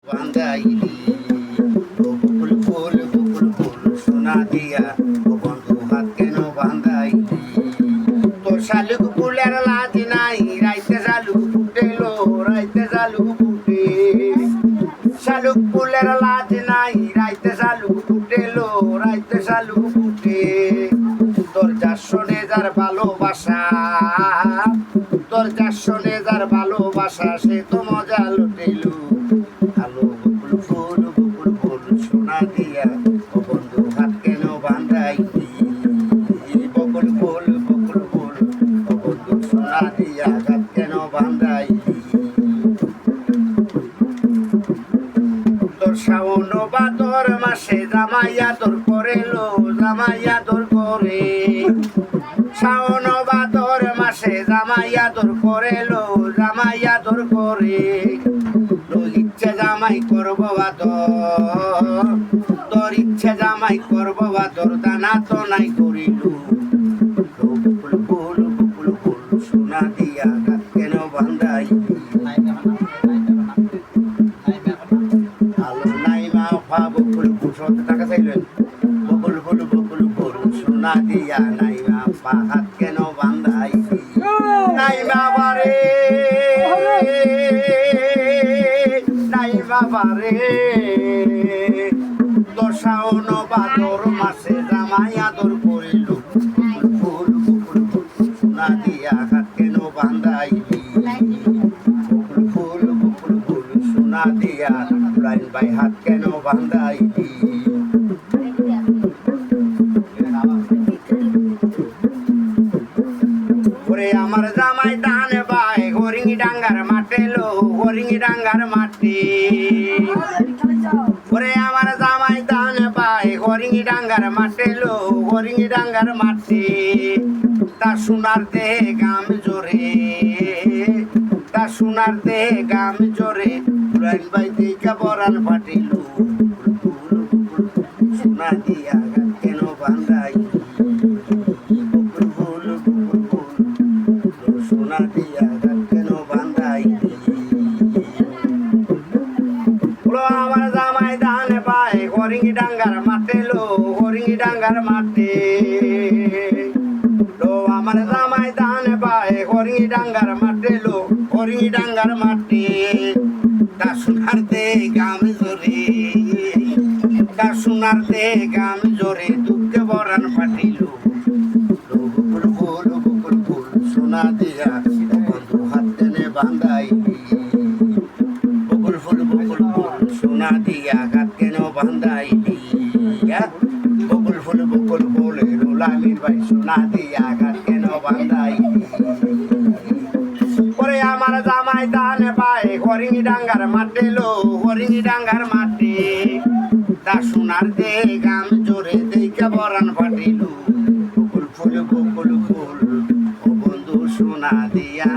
বান্ধাইলি বকুল ফুল সোনা দিয়া ও বন্ধু হাত কেন বান্ধাইলি তোর শালুক ফুলের লাজ নাই রাইতে শালুক ফুটেলো রাইতে শালুক ফুটে শালুক ফুলের লাজ নাই রাইতে শালুক ফুটেলো রাইতে শালুক ফুটে তোর যার শোনে যার ভালোবাসা তোর যার শোনে যার ভালোবাসা সে তো মজা লুটেলু আলো বকুল ফুল সোনা দিয়া ও বন্ধু হাত কেন বান্ধাইলি বকুল ফুল ও বন্ধু সোনা দিয়া হাত কেন বান্ধাইলি তোর শ্রাবণ ভাদর মাসে জামাইয়া তোর করেলো জামাইয়া তোর করে শ্রাবণ ভাদর মাসে জামাইয়া তোর করেলো জামাইয়া তোর করে তোর ইচ্ছে জামাই করবো বাদর তোর ইচ্ছে জামাই করবো বাদর দানা তো নাই করিলু বকুল ফুল সোনা দিয়া হাত কেন বান্ধাইলি বকুল ফুল 70 টাকা চাইলেন বকুল ফুল সোনা দিয়া নাই মা হাত কেন বান্ধাইলি নাই বাবারে নাই বাবারে তোর শ্রাবণ ভাদর মাসে জামাই আদর করিল ফুল সোনা দিয়া হাত কেন বান্ধাইলি বকুল ফুল সোনা দিয়া রাইন ভাই হাত কেন বান্ধাইলি ওরে আমার জামাই ধান ভাই হরিঙ্গি ডাঙ্গার মাঠে লো হরিঙ্গি ডাঙ্গার মাঠে ওরে আমার জামাই ধান ভাই হরিঙ্গি ডাঙ্গার মাঠে লো হরিঙ্গি ডাঙ্গার মাঠে তা সোনার দেহে গাম জোরে তা সোনার দেহে গাম জোরে রাইন ভাই দেখা বরান ফাটিল সোনা দিয়া হাত কেন বান্ধাইলি বকুল ফুল সোনা দিয়া হাত কেন বান্ধাইলি আমার জামাই ধান পায় হরিঙ্গি ডাঙ্গার মাঠে লো হরিঙ্গি ডাঙ্গার মাঠে লো আমার জামাই ধান পায় হরিঙ্গি ডাঙ্গার মাঠে লো হরিঙ্গি ডাঙ্গার মাঠে তা সোনার দে গাম জোরে তা সোনার দে গাম জোরে দুঃখে বরান ফাটিল বকুল ফুল সোনা দিয়া বন্ধু হাত টেনে বান্ধাইলি বকুল ফুল সোনা দিয়া হাত কেন বান্ধাইলি বকুল ফুল রোলামির ভাই সোনা দিয়া হাত কেন বান্ধাইলি ওরে আমার জামাই ধান পায় হরিঙ্গি ডাঙ্গার মাঠে লো হরিঙ্গি ডাঙ্গার মাঠে তা সোনার দে গাম জোরে দেখা বরান ফাটিল বকুল ফুল ও বন্ধু সোনা দিয়া